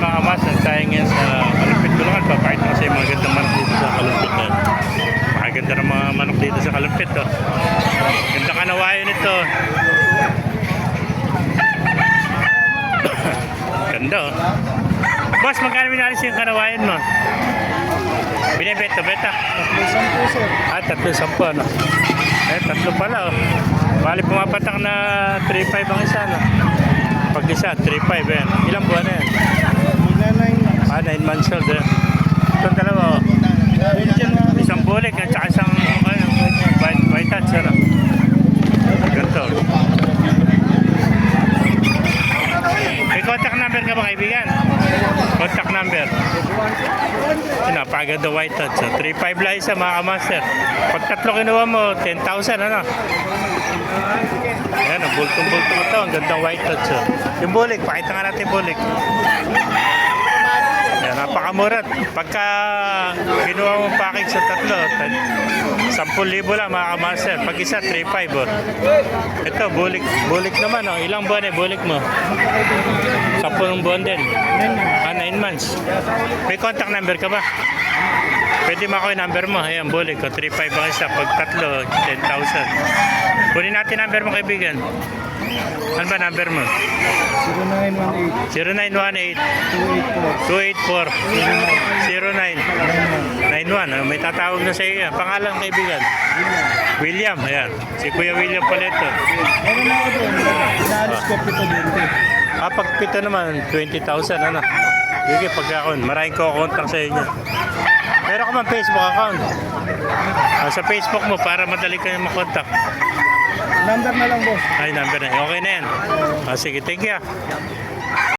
mga kamaster, tayo ngayon sa Kalumpit Tulungan. Papakita ko sa iyo mga gandang manok dito sa Kalumpit. Makaganda ng mga manok dito sa Kalumpit. Ganda kanawayan ito. Ganda oh. Boss, magkano binalis yung kanawayan mo? Binibenta, beta? 3-10 sir. Ah, 3-10 ano? Eh, 3 pala oh. Bali pumapatak na 3-5 ang isa no? Pag isa, 3-5 yan. Ilang buwan na yan? 9 months old eh. Itong dalawa oh. Isang bulik at saka isang white hats ano? Ganito. May contact number ka ba kaibigan? Contact number. Napaganda white hats. 3-5 lang isa mga kamaster. Pag tatlo kinuha mo, 10,000 ano? Ayan, ang bultong-bultong ito. Ang gandang white hats. Yung bulik, pakita nga natin yung bulik. Ayan, napakamurat. Pagka kinuha mo package sa tatlo, 10,000 lang mga kamaster. Pag isa, 3-5 oh. Ito, bulik. Bulik naman oh. Ilang buwan eh, bulik mo? 10 buwan din. 9 months. May contact number ka ba? Pwede mo ako yung number mo. Ayan, bulik ko. 3-5 ang isa. Pag tatlo, 10,000. Kunin natin number mo, kaibigan. Ano ba number mo? 0918 284 0991. May tatawag na sa iyo. Pangalan, kaibigan? William. Ayan. Si Kuya William pala ito. Meron ako doon. Inaalis ko 7-20. Pag pito naman, 20,000 ano? Sige, pagkakon. Maraming ko contact sa inyo. Meron ka man Facebook account. Sa Facebook mo para madali kayo makontak. Number na lang boss. Ay, number na. Okay na yan. Sige, thank you.